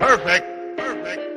Perfect. Perfect.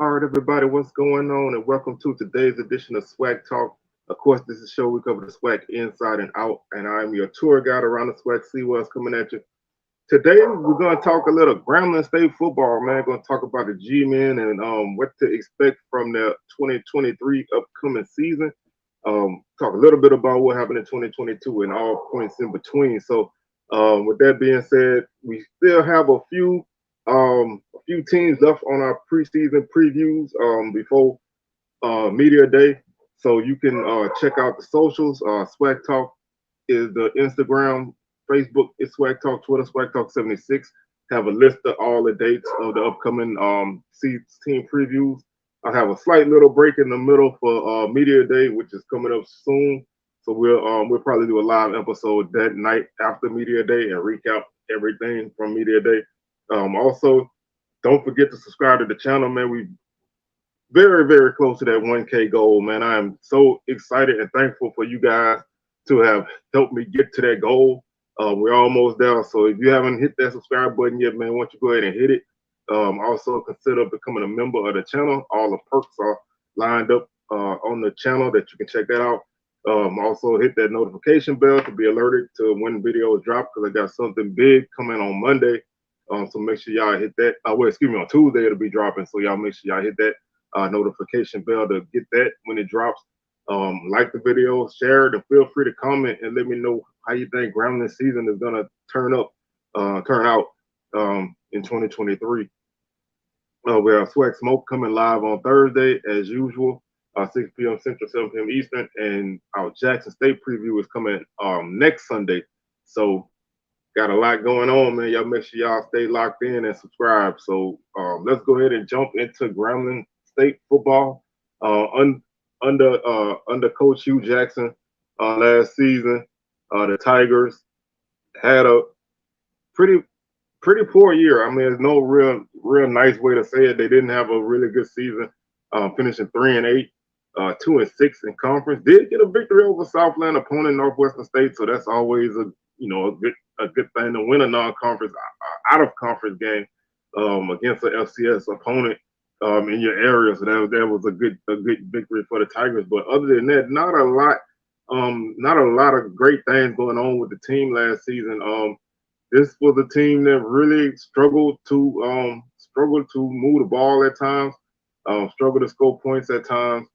All right, everybody, what's going on? And welcome to today's edition of SWAC Talk. Of course, this is a show we cover the SWAC inside and out, and I'm your tour guide around the SWAC. See what's coming at you. Today, we're going to talk a little Grambling State football, man. Going to talk about the G-Men and what to expect from the 2023 upcoming season. Talk a little bit about what happened in 2022 and all points in between. So, with that being said, we still have a few teams left on our preseason previews before media day. So you can check out the socials. SWAC Talk is the Instagram, Facebook is SWAC Talk, Twitter SWAC Talk 76. Have a list of all the dates of the upcoming team previews. I have a slight little break in the middle for media day, which is coming up soon. So we'll probably do a live episode that night after media day and recap everything from media day. Also, don't forget to subscribe to the channel, man. We very, very close to that 1K goal, man. I am so excited and thankful for you guys to have helped me get to that goal. We're almost there. So if you haven't hit that subscribe button yet, man, why don't you go ahead and hit it. Also consider becoming a member of the channel. All the perks are lined up on the channel that you can check that out. Also hit that notification bell to be alerted to when videos drop, because I got something big coming on Monday. So make sure y'all hit that. On Tuesday it'll be dropping. So y'all make sure y'all hit that notification bell to get that when it drops. Like the video, share it, and feel free to comment and let me know how you think Grambling season is gonna turn out in 2023. We have SWAC Smoke coming live on Thursday as usual, 6 p.m. Central, 7 p.m. Eastern, and our Jackson State preview is coming next Sunday. So got a lot going on, man. Y'all make sure y'all stay locked in and subscribe. So let's go ahead and jump into Grambling State football. Under Coach Hugh Jackson last season, the Tigers had a pretty poor year. I mean, there's no real nice way to say it. They didn't have a really good season, finishing 3-8, 2-6 in conference. Did get a victory over Southland opponent, Northwestern State, so that's always a good thing to win a non-conference out of conference game against an FCS opponent in your area. So that was a good victory for the Tigers. But other than that, not a lot of great things going on with the team last season. This was a team that really struggled to move the ball at times, struggled to score points at times,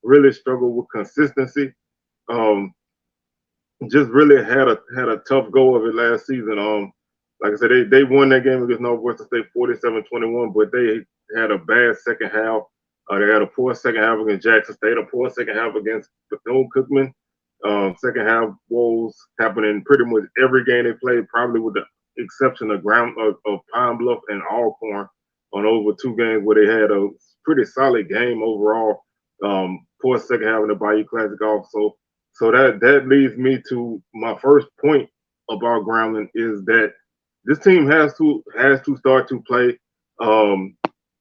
really struggled with consistency. Just really had a tough go of it last season. Like I said, they won that game against Northwestern State 47-21, but they had a bad second half. They had a poor second half against Jackson State, a poor second half against Bethune-Cookman. Second half woes happening pretty much every game they played, probably with the exception of Pine Bluff and Alcorn on over 2 games where they had a pretty solid game overall. Poor second half in the Bayou Classic also. So that leads me to my first point about Grambling is that this team has to start to play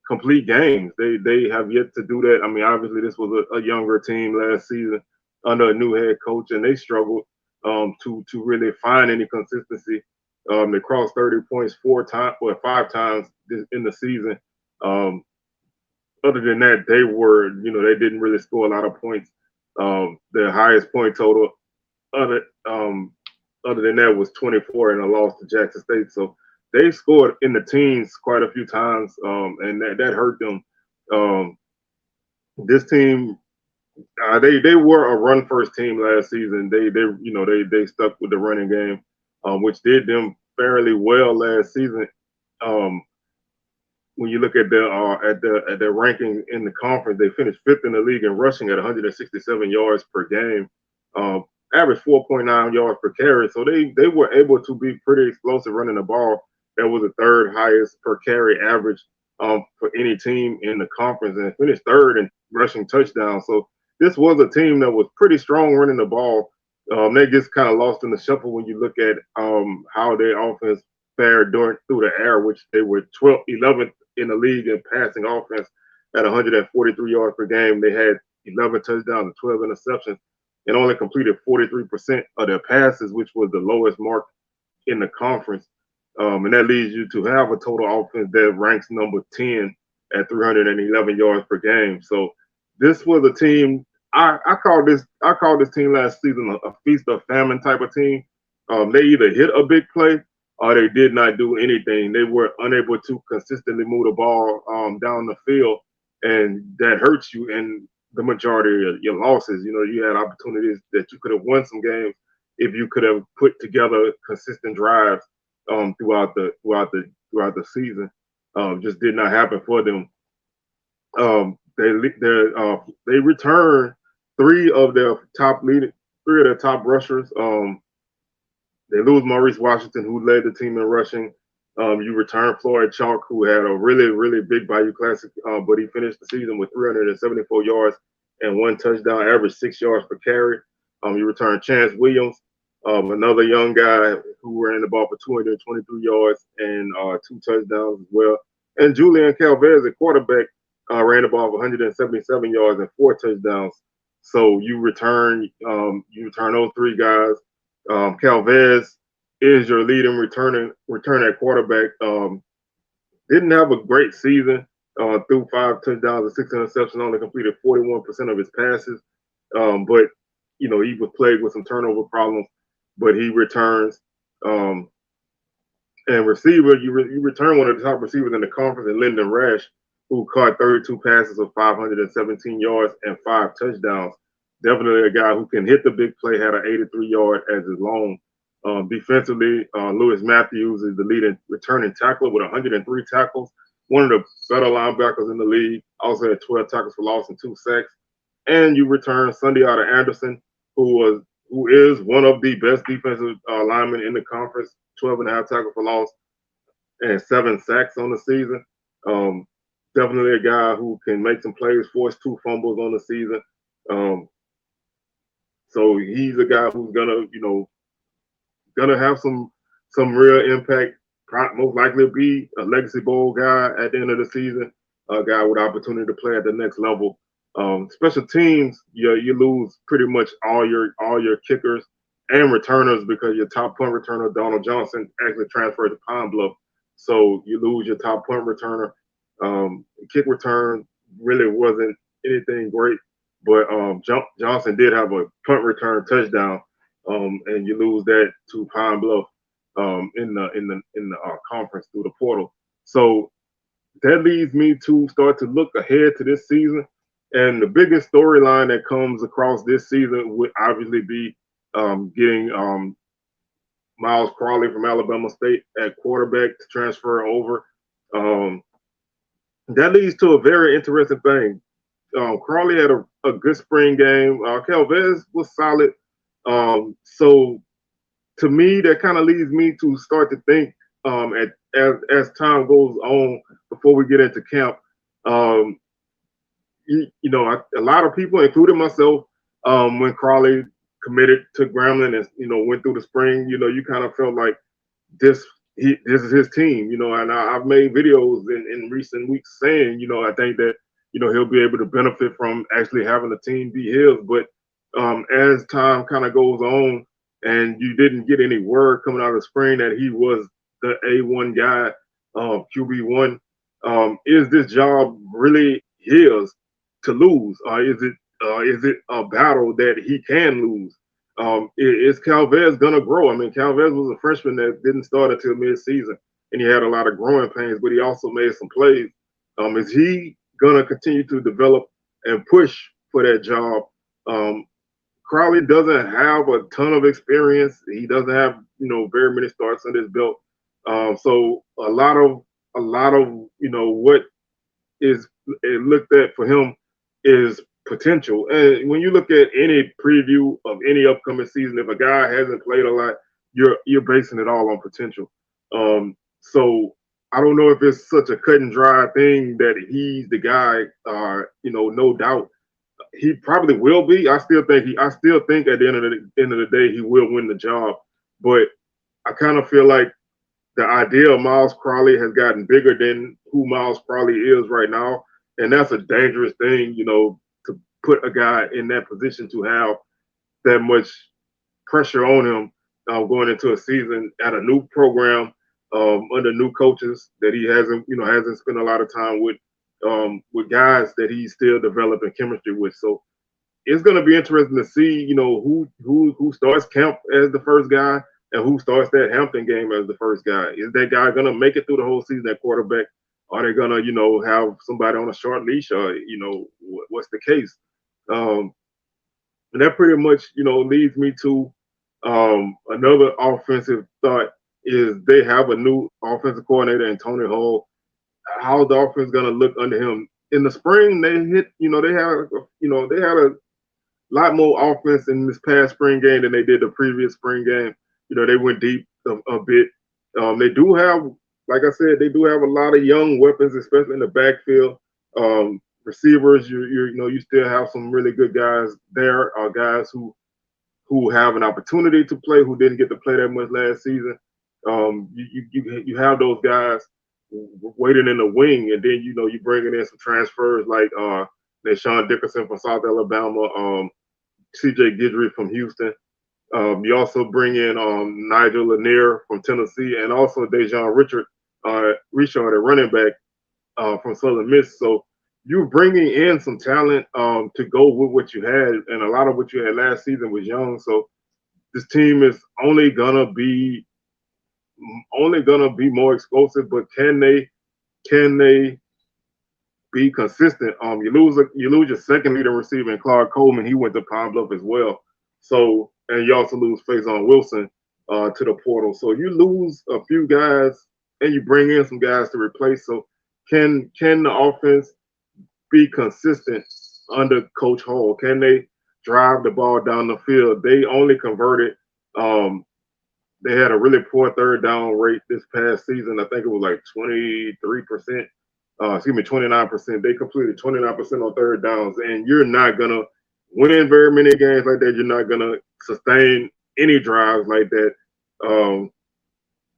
complete games. They have yet to do that. I mean, obviously this was a younger team last season under a new head coach, and they struggled to really find any consistency. They crossed 30 points 5 times in the season. Other than that, they didn't really score a lot of points. Their highest point total other than that was 24 and a loss to Jackson State. So they scored in the teens quite a few times, and that hurt them. This team, they were a run first team last season. They stuck with the running game, which did them fairly well last season. When you look at their ranking in the conference, they finished 5th in the league in rushing at 167 yards per game. averaged 4.9 yards per carry. So they were able to be pretty explosive running the ball. That was the third highest per carry average for any team in the conference, and finished third in rushing touchdowns. So this was a team that was pretty strong running the ball. That gets kind of lost in the shuffle when you look at how their offense fared through the air, which they were 11th in the league in passing offense at 143 yards per game. They had 11 touchdowns and 12 interceptions, and only completed 43% of their passes, which was the lowest mark in the conference. And that leads you to have a total offense that ranks number 10 at 311 yards per game. So this was a team. I called this team last season a feast or famine type of team. They either hit a big play or they did not do anything. They were unable to consistently move the ball down the field, and that hurts you in the majority of your losses. You know, you had opportunities that you could have won some games if you could have put together consistent drives throughout the season. Just did not happen for them. They returned three of their top rushers. They lose Maurice Washington, who led the team in rushing. You return Floyd Chalk, who had a really, really big Bayou Classic, but he finished the season with 374 yards and one touchdown, average 6 yards per carry. You return Chance Williams, another young guy who ran the ball for 223 yards and 2 touchdowns as well. And Julian Calvez, the quarterback, ran the ball for 177 yards and 4 touchdowns. So you return those 3 guys. Calvez is your leading return at quarterback. Didn't have a great season. Threw 5 touchdowns and 6 interceptions. Only completed 41% of his passes. But you know, he was plagued with some turnover problems. But he returns. And receiver, you return one of the top receivers in the conference, in Lyndon Rash, who caught 32 passes of 517 yards and 5 touchdowns. Definitely a guy who can hit the big play, had an 83-yard as his long. Defensively, Lewis Matthews is the leading returning tackler with 103 tackles, one of the better linebackers in the league. Also had 12 tackles for loss and 2 sacks. And you return Sunday Anderson, who is one of the best defensive linemen in the conference, 12.5 tackles for loss and 7 sacks on the season. Definitely a guy who can make some plays, force 2 fumbles on the season. So he's a guy who's gonna have some real impact. Most likely be a Legacy Bowl guy at the end of the season, a guy with opportunity to play at the next level. Special teams, you lose pretty much all your kickers and returners because your top punt returner, Donald Johnson, actually transferred to Pine Bluff. So you lose your top punt returner. Kick return really wasn't anything great, but Johnson did have a punt return touchdown, and you lose that to Pine Bluff in the conference through the portal. So that leads me to start to look ahead to this season. And the biggest storyline that comes across this season would obviously be getting Miles Crawley from Alabama State at quarterback to transfer over. That leads to a very interesting thing. Crawley had a good spring game. Calvez was solid. So to me, that kind of leads me to start to think as time goes on before we get into camp. A lot of people, including myself, when Crawley committed to Grambling and went through the spring, you kind of felt like this is his team, and I've made videos in recent weeks saying, I think that he'll be able to benefit from actually having the team be his. But as time kind of goes on, and you didn't get any word coming out of the spring that he was the A1 guy, QB1, is this job really his to lose? Is it a battle that he can lose? Is Calvez gonna grow? I mean, Calvez was a freshman that didn't start until mid-season, and he had a lot of growing pains, but he also made some plays. Is he gonna continue to develop and push for that job? Crawley doesn't have a ton of experience. He doesn't have very many starts on his belt. So a lot of what is looked at for him is potential. And when you look at any preview of any upcoming season, if a guy hasn't played a lot, you're basing it all on potential. So I don't know if it's such a cut and dry thing that he's the guy. No doubt he probably will be. I still think at the end of the day he will win the job. But I kind of feel like the idea of Miles Crowley has gotten bigger than who Miles Crowley is right now, and that's a dangerous thing, to put a guy in that position to have that much pressure on him going into a season at a new program under new coaches that he hasn't spent a lot of time with guys that he's still developing chemistry with. So it's going to be interesting to see, who starts camp as the first guy and who starts that Hampton game as the first guy. Is that guy going to make it through the whole season at quarterback? Are they going to, have somebody on a short leash? Or, what's the case? And that pretty much, leads me to another offensive thought is they have a new offensive coordinator in Tony Hall. How's the offense going to look under him? In the spring, they had a lot more offense in this past spring game than they did the previous spring game. They went deep a bit. They do have, like I said, they do have a lot of young weapons, especially in the backfield. Receivers, you still have some really good guys there, guys who have an opportunity to play, who didn't get to play that much last season. You have those guys waiting in the wing, and then you bringing in some transfers like Deshaun Dickerson from South Alabama, C.J. Guidry from Houston. You also bring in Nigel Lanier from Tennessee, and also Dejon Richard, a running back from Southern Miss. So you're bringing in some talent to go with what you had, and a lot of what you had last season was young. So this team is only gonna be more explosive, but can they be consistent? You lose your second leading receiver in Clark Coleman. He went to Pine Bluff as well. So, and you also lose Faison Wilson to the portal. So you lose a few guys and you bring in some guys to replace. So can the offense be consistent under Coach Hall? Can they drive the ball down the field? They only converted. They had a really poor third down rate this past season. I think it was like 23%. 29%. They completed 29% on third downs, and you're not gonna win very many games like that. You're not gonna sustain any drives like that.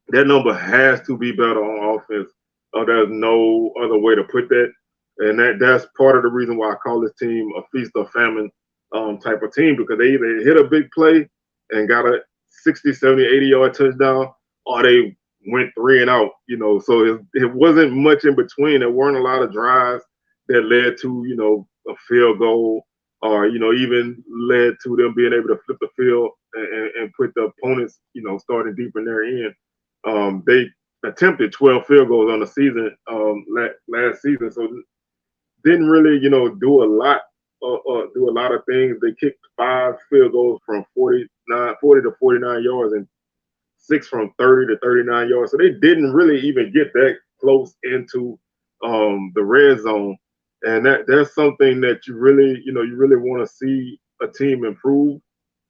That number has to be better on offense. There's no other way to put that, and that's part of the reason why I call this team a feast or famine type of team, because they either hit a big play and got a 60, 70, 80-yard touchdown, or they went 3 and out, so it wasn't much in between. There weren't a lot of drives that led to, a field goal, or, even led to them being able to flip the field and put the opponents, starting deep in their end. They attempted 12 field goals on the season last season, so didn't really, do a lot of things. They kicked 5 field goals from 40 to 49 yards and 6 from 30 to 39 yards. So they didn't really even get that close into the red zone. And that's something that you really want to see a team improve.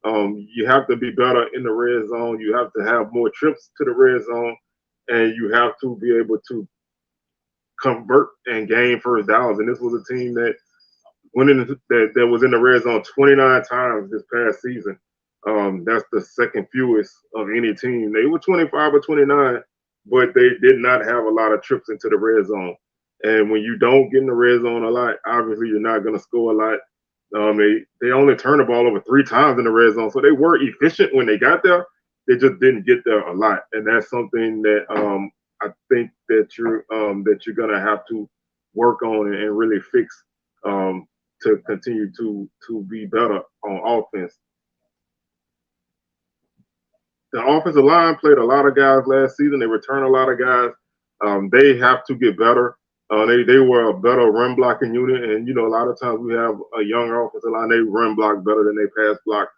You have to be better in the red zone. You have to have more trips to the red zone, and you have to be able to convert and gain first downs. And this was a team that that was in the red zone 29 times this past season. That's the second fewest of any team. They were 25 or 29, but they did not have a lot of trips into the red zone. And when you don't get in the red zone a lot, obviously you're not going to score a lot. They only turned the ball over 3 times in the red zone, so they were efficient when they got there. They just didn't get there a lot, and that's something that I think that you're going to have to work on and really fix to continue to be better on offense. The offensive line played a lot of guys last season. They returned a lot of guys. They have to get better. They were a better run blocking unit, and a lot of times we have a younger offensive line. They run block better than they pass block.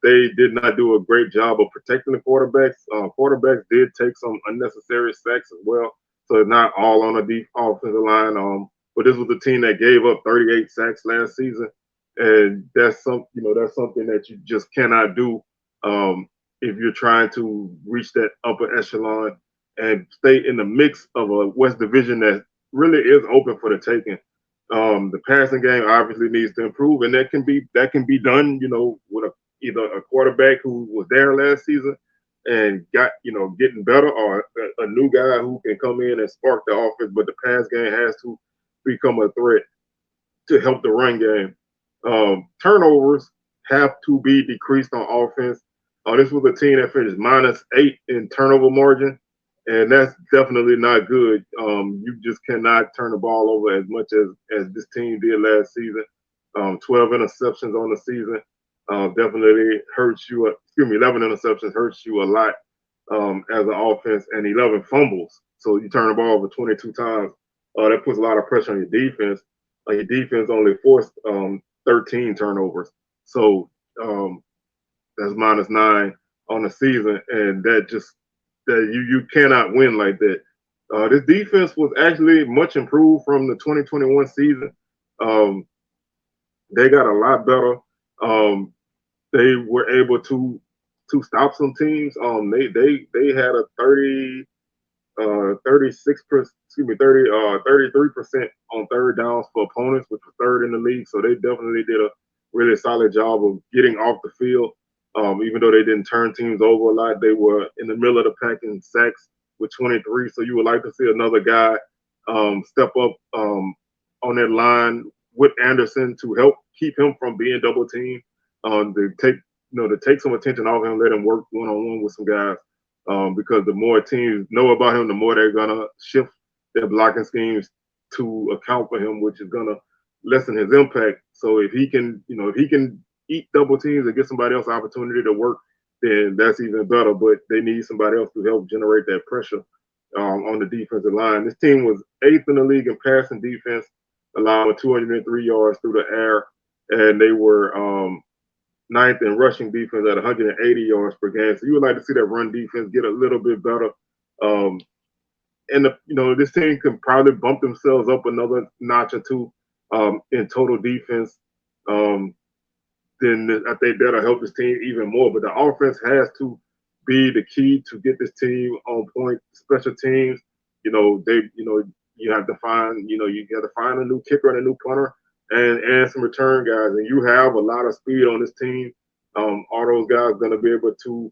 They did not do a great job of protecting the quarterbacks. Quarterbacks did take some unnecessary sacks as well, so it's not all on the deep offensive line. but this was a team that gave up 38 sacks last season, and that's that's something that you just cannot do if you're trying to reach that upper echelon and stay in the mix of a West Division that really is open for the taking. The passing game obviously needs to improve, and that can be done, with either a quarterback who was there last season and got getting better, or a new guy who can come in and spark the offense. But the pass game has to become a threat to help the run game. Turnovers have to be decreased on offense. This was a team that finished -8 in turnover margin, and that's definitely not good. You just cannot turn the ball over as much as this team did last season. 12 interceptions on the season definitely hurts you. 11 interceptions hurts you a lot as an offense, and 11 fumbles. So you turn the ball over 22 times. That puts a lot of pressure on your defense. Your defense only forced 13 turnovers. So that's -9 on the season, and that you cannot win like that. This defense was actually much improved from the 2021 season. They got a lot better. They were able to stop some teams. They had a 33% on third downs for opponents, which was third in the league. So they definitely did a really solid job of getting off the field. Even though they didn't turn teams over a lot, they were in the middle of the pack in sacks with 23. So you would like to see another guy step up on that line with Anderson to help keep him from being double teamed. To take some attention off him, let him work one-on-one with some guys. Because the more teams know about him, the more they're gonna shift their blocking schemes to account for him, which is gonna lessen his impact. So if he can eat double teams and get somebody else opportunity to work, then that's even better. But they need somebody else to help generate that pressure on the defensive line. This team was 8th in the league in passing defense, allowing 203 yards through the air, and they were 9th in rushing defense at 180 yards per game. So you would like to see that run defense get a little bit better. And this team can probably bump themselves up another notch or two in total defense. Then I think that'll help this team even more. But the offense has to be the key to get this team on point. Special teams, you have to find a new kicker and a new punter, and some return guys, and you have a lot of speed on this team. All those guys going to be able to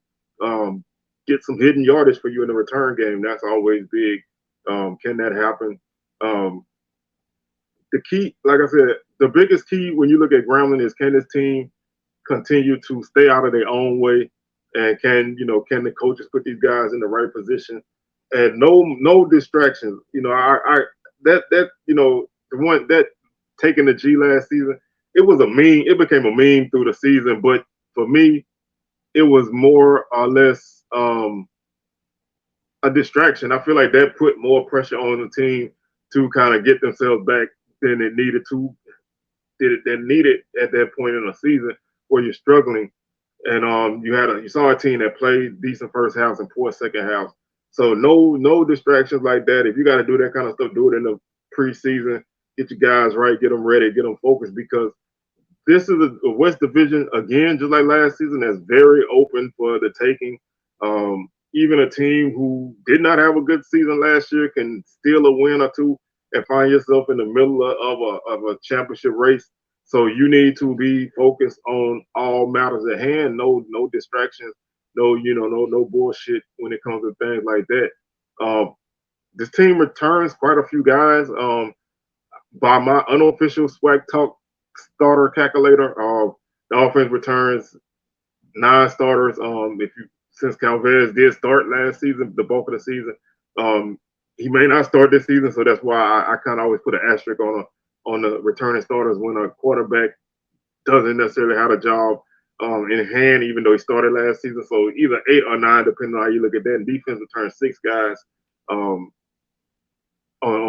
get some hidden yardage for you in the return game. That's always big. Can that happen? The key, like I said, the biggest key when you look at Grambling is, can this team continue to stay out of their own way, and can the coaches put these guys in the right position, and no distractions. The one that taking the G last season, it became a meme through the season, but for me, it was more or less a distraction. I feel like that put more pressure on the team to kind of get themselves back than it needed to. Than needed at that point in the season where you're struggling, and you saw a team that played decent first half and poor second half. So no distractions like that. If you got to do that kind of stuff, do it in the preseason. Get your guys right, get them ready, get them focused, because this is a West Division, again, just like last season, that's very open for the taking. Even a team who did not have a good season last year can steal a win or two and find yourself in the middle of a championship race. So you need to be focused on all matters at hand. No distractions. No bullshit when it comes to things like that. This team returns quite a few guys. By my unofficial SWAC Talk starter calculator, the offense returns 9 starters. Since Calvez did start last season, the bulk of the season, he may not start this season, so that's why I kind of always put an asterisk on the returning starters when a quarterback doesn't necessarily have a job in hand, even though he started last season. So either 8 or 9, depending on how you look at that. And defense returns 6 guys on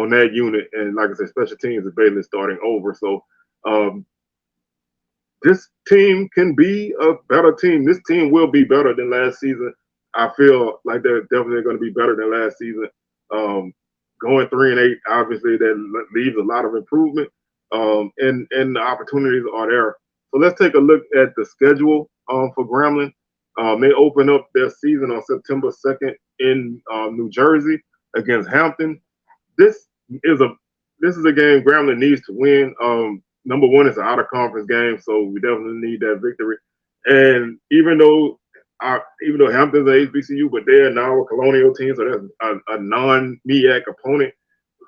that unit, and like I said, special teams is basically starting over. So this team can be a better team. This team will be better than last season. I feel like they're definitely going to be better than last season. going 3-8, obviously that leaves a lot of improvement, and the opportunities are there. So let's take a look at the schedule for Grambling. They open up their season on September 2nd in New Jersey against Hampton. This is a game Grambling needs to win. Number one, it's an out of conference game, so we definitely need that victory. And even though Hampton's an HBCU, but they're now a Colonial team, so that's a non-MEAC opponent.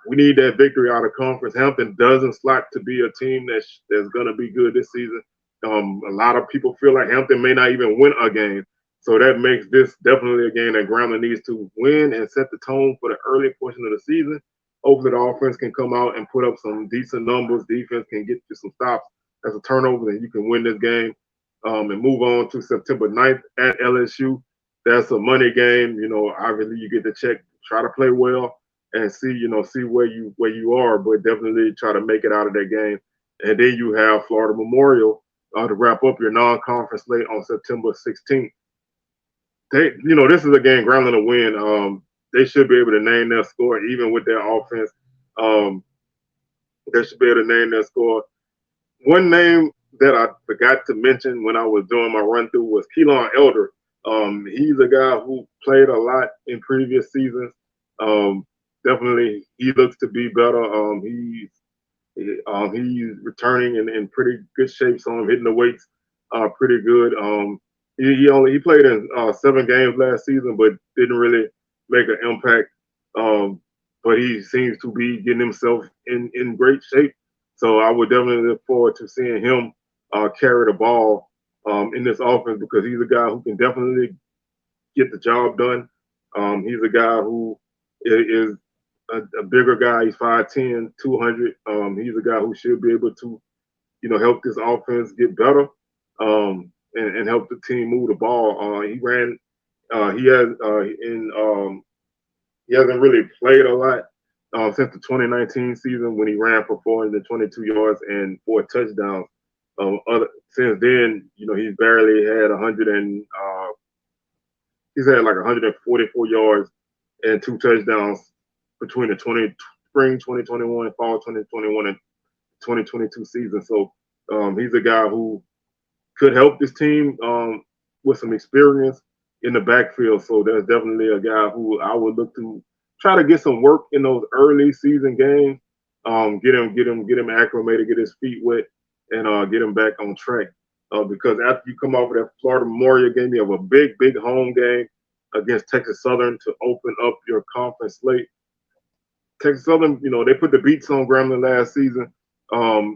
We need that victory out of conference. Hampton doesn't slot to be a team that's going to be good this season. A lot of people feel like Hampton may not even win a game. So that makes this definitely a game that Grambling needs to win and set the tone for the early portion of the season. Hopefully the offense can come out and put up some decent numbers. Defense can get you some stops as a turnover, and you can win this game and move on to September 9th at LSU. That's a money game. Obviously you get the check, try to play well and see where you are, but definitely try to make it out of that game. And then you have Florida Memorial to wrap up your non-conference slate on September 16th. This is a game Grambling to win. They should be able to name their score, even with their offense. They should be able to name their score. One name that I forgot to mention when I was doing my run through was Keelan Elder. He's a guy who played a lot in previous seasons. Definitely, he looks to be better. He's returning in pretty good shape, so I'm hitting the weights pretty good. He played in 7 games last season, but didn't really make an impact. But he seems to be getting himself in great shape. So I would definitely look forward to seeing him carry the ball in this offense, because he's a guy who can definitely get the job done. He's a guy who is a bigger guy. He's 5'10", 200. He's a guy who should be able to, help this offense get better and help the team move the ball. He hasn't really played a lot since the 2019 season when he ran for 422 yards and 4 touchdowns. Since then, he's barely had he's had like 144 yards and 2 touchdowns between the spring 2021, fall 2021, and 2022 season. So he's a guy who could help this team with some experience in the backfield. So there's definitely a guy who I would look to try to get some work in those early season games. Get him acclimated, get his feet wet, and get him back on track. Because after you come off of that Florida Memorial game, you have a big home game against Texas Southern to open up your conference slate. Texas Southern, they put the beats on Grambling last season. I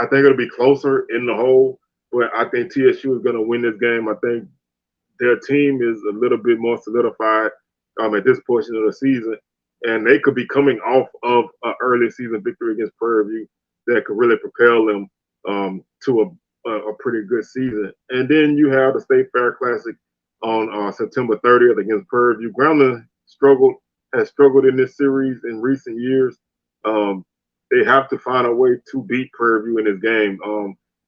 think it'll be closer in the whole, but I think TSU is going to win this game. I think their team is a little bit more solidified at this portion of the season, and they could be coming off of an early season victory against Prairie View that could really propel them to a pretty good season. And then you have the State Fair Classic on September 30th against Prairie View. Grambling has struggled in this series in recent years. They have to find a way to beat Prairie View in this game.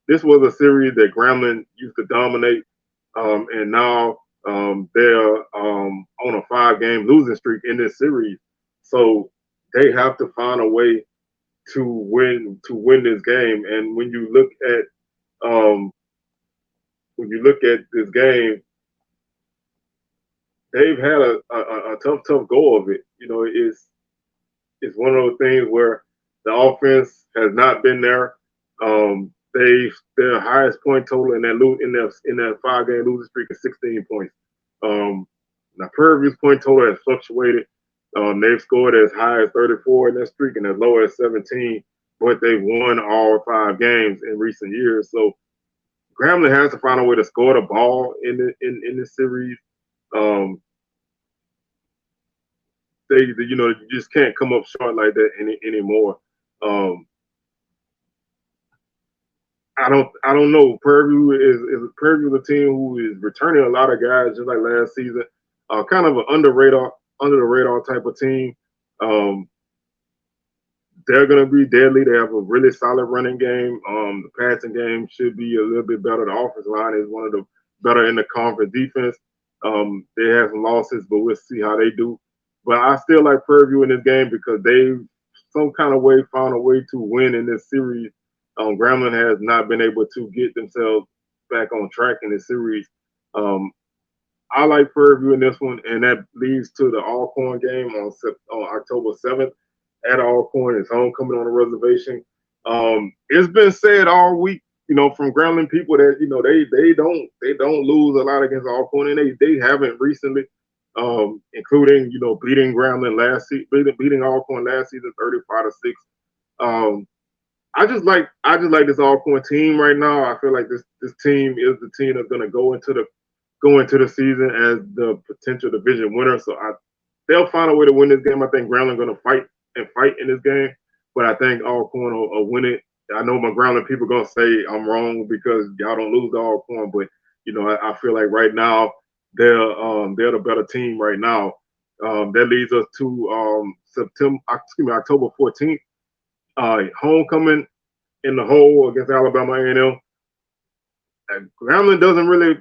This was a series that Grambling used to dominate, and now they're on a 5-game losing streak in this series. So they have to find a way to win this game. And when you look at this game, they've had a tough go of it. It's one of those things where the offense has not been there. Their highest point total in that 5-game losing streak is 16 points. Now Prairie View's point total has fluctuated. They've scored as high as 34 in that streak and as low as 17, but they've won all 5 games in recent years. So Grambling has to find a way to score the ball in this series. You just can't come up short like that anymore. I don't know. Prairie View is a team who is returning a lot of guys just like last season. Kind of an under the radar type of team. They're going to be deadly. They have a really solid running game. The passing game should be a little bit better. The offensive line is one of the better in the conference. Defense, they have some losses, but we'll see how they do. But I still like Prairie View in this game because they some kind of way found a way to win in this series. Grambling has not been able to get themselves back on track in this series. Um, I like Prairie View in this one, and that leads to the Alcorn game on October 7th at Alcorn. It's homecoming on the reservation. It's been said all week, from Grambling people that they don't lose a lot against Alcorn, and they haven't recently, including beating Grambling last season, beating Alcorn last season 35-6. Um, I just like this Alcorn team right now. I feel like this team is the team that's going to go into the season as the potential division winner. So they'll find a way to win this game. I think Grambling going to fight in this game, but I think Alcorn will win it. I know my Grambling people going to say I'm wrong because y'all don't lose to Alcorn, but I feel like right now they're the better team right now. That leads us to October 14th, homecoming in the hole against Alabama A&M. And Grambling doesn't really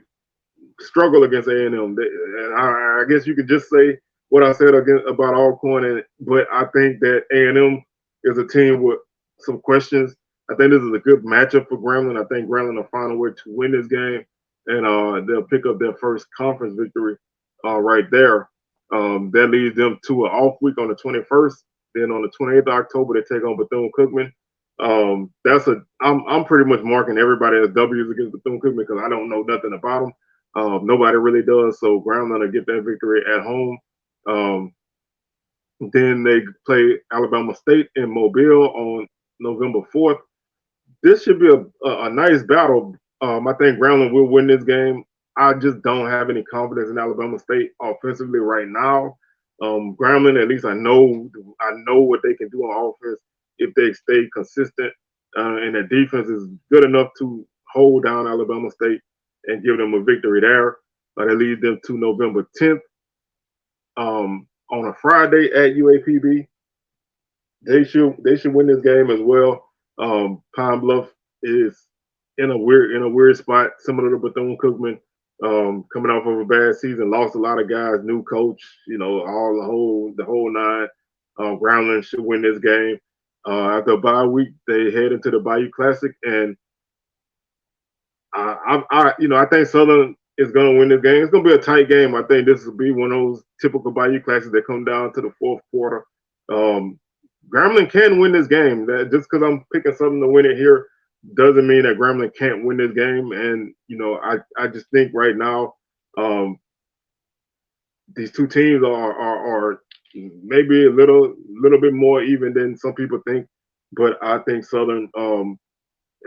struggle against A&M. And I guess you could just say what I said about Alcorn, but I think that A&M is a team with some questions. I think this is a good matchup for Grambling. I think Grambling will find a way to win this game, and they'll pick up their first conference victory right there. That leads them to an off week on the 21st. Then on the 28th of October, they take on Bethune-Cookman. I'm pretty much marking everybody as W's against Bethune-Cookman because I don't know nothing about them. Nobody really does. So Grambling to get that victory at home. Then they play Alabama State in Mobile on November 4th. This should be a nice battle. I think Grambling will win this game. I just don't have any confidence in Alabama State offensively right now. Grambling, at least I know what they can do on offense if they stay consistent, and their defense is good enough to hold down Alabama State and give them a victory there. That leads them to November 10th. On a Friday at UAPB, they should win this game as well. Pine Bluff is in a weird spot, similar to Bethune-Cookman. Coming off of a bad season, lost a lot of guys, new coach, all the whole nine. Grambling should win this game. After a bye week, they head into the Bayou Classic, and I think Southern is going to win this game. It's going to be a tight game. I think this will be one of those typical Bayou Classics that come down to the fourth quarter. Grambling can win this game. Just because I'm picking Southern to win it here doesn't mean that Grambling can't win this game. And I just think right now these two teams are maybe a little bit more even than some people think. But I think Southern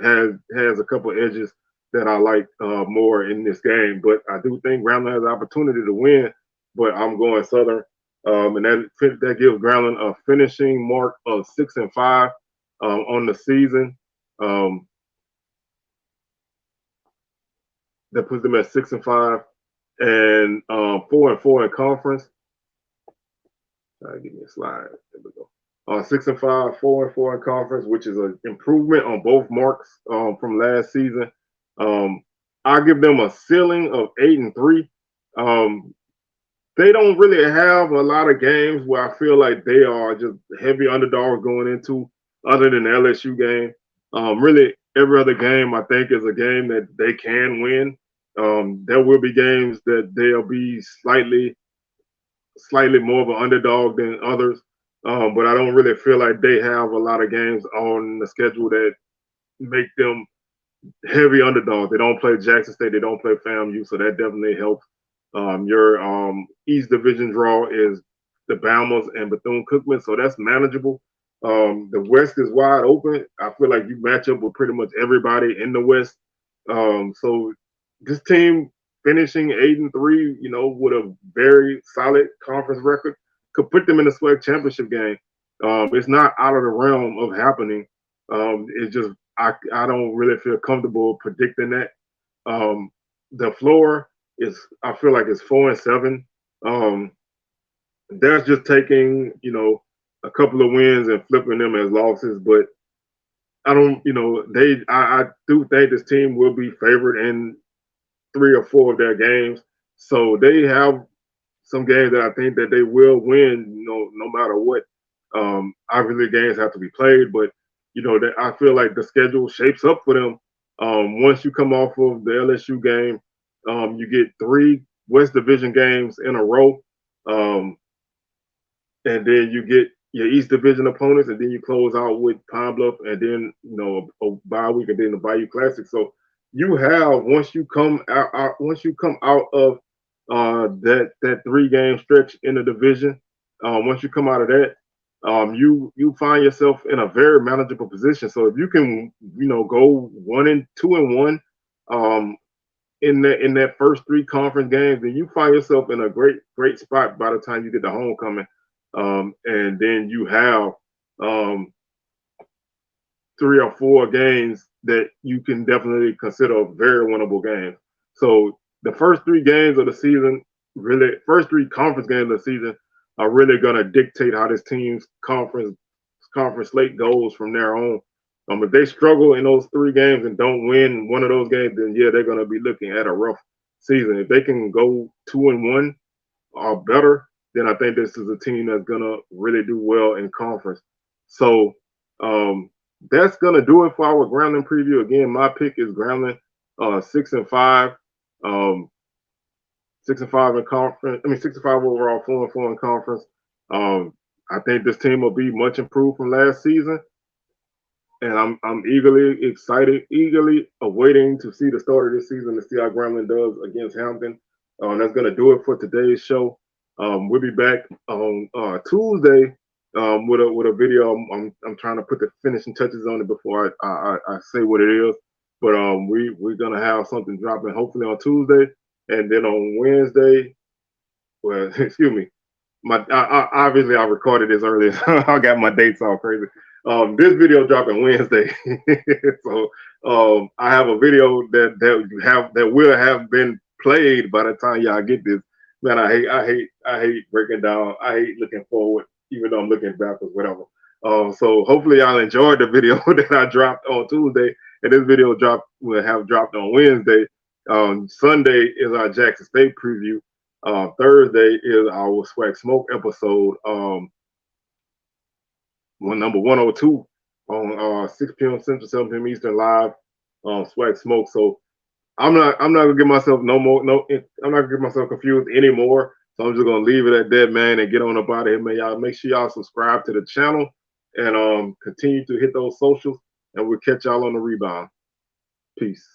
has a couple edges that I like more in this game. But I do think Grambling has the opportunity to win, but I'm going Southern. And that gives Grambling a finishing mark of 6-5 on the season. That puts them at 6-5 and 4-4 in conference. Give me a slide. There we go. 6-5, 4-4 in conference, which is an improvement on both marks from last season. I give them a ceiling of 8-3. They don't really have a lot of games where I feel like they are just heavy underdogs going into, other than the LSU game. Really, every other game I think is a game that they can win. There will be games that they'll be slightly more of an underdog than others. But I don't really feel like they have a lot of games on the schedule that make them heavy underdogs. They don't play Jackson State. They don't play FAMU, so that definitely helps. Your East Division draw is the Bamas and Bethune-Cookman, so that's manageable. The West is wide open. I feel like you match up with pretty much everybody in the West. So this team finishing 8-3, with a very solid conference record, could put them in the SWAC championship game. It's not out of the realm of happening. It's just I don't really feel comfortable predicting that. The floor is, I feel like it's 4-7. That's just taking a couple of wins and flipping them as losses, but I don't, I do think this team will be favored in 3 or 4 of their games. So they have some games that I think that they will win, no matter what. Obviously, games have to be played, but that I feel like the schedule shapes up for them. Once you come off of the LSU game, you get 3 West Division games in a row, and then you get your East Division opponents, and then you close out with Pine Bluff, and then a bye week, and then the Bayou Classic. So you have once you come out of that 3-game stretch in the division, once you come out of that, you find yourself in a very manageable position. So if you can go 1-2-1 in that first 3 conference games, then you find yourself in a great spot by the time you get to homecoming. And then you have 3 or 4 games that you can definitely consider very winnable games. So the first 3 games of the season, really, first 3 conference games of the season, are really going to dictate how this team's conference slate goes from there on. If they struggle in those 3 games and don't win one of those games, then yeah, they're going to be looking at a rough season. If they can go 2-1 or better, then I think this is a team that's going to really do well in conference. So that's going to do it for our Grambling preview. Again, my pick is Grambling 6-5. 6-5 in conference. 6-5 overall, 4-4 in conference. I think this team will be much improved from last season, and I'm eagerly awaiting to see the start of this season to see how Grambling does against Hampton. That's going to do it for today's show. We'll be back on Tuesday with a video. I'm trying to put the finishing touches on it before I say what it is. But we're gonna have something dropping hopefully on Tuesday, and then on Wednesday. Well, excuse me. Obviously I recorded this earlier, so I got my dates all crazy. This video dropping Wednesday, so I have a video that will have been played by the time y'all get this. Man, I hate breaking down. I hate looking forward, even though I'm looking backwards, whatever. So hopefully y'all enjoyed the video that I dropped on Tuesday, and this video will have dropped on Wednesday. Sunday is our Jackson State preview. Thursday is our SWAC Smoke episode, number 102 on 6 p.m. Central, 7 p.m. Eastern, live on SWAC Smoke. So I'm not gonna give myself I'm not gonna get myself confused anymore. So I'm just gonna leave it at that, man, and get on up out of here, man. Y'all make sure y'all subscribe to the channel and continue to hit those socials, and we'll catch y'all on the rebound. Peace.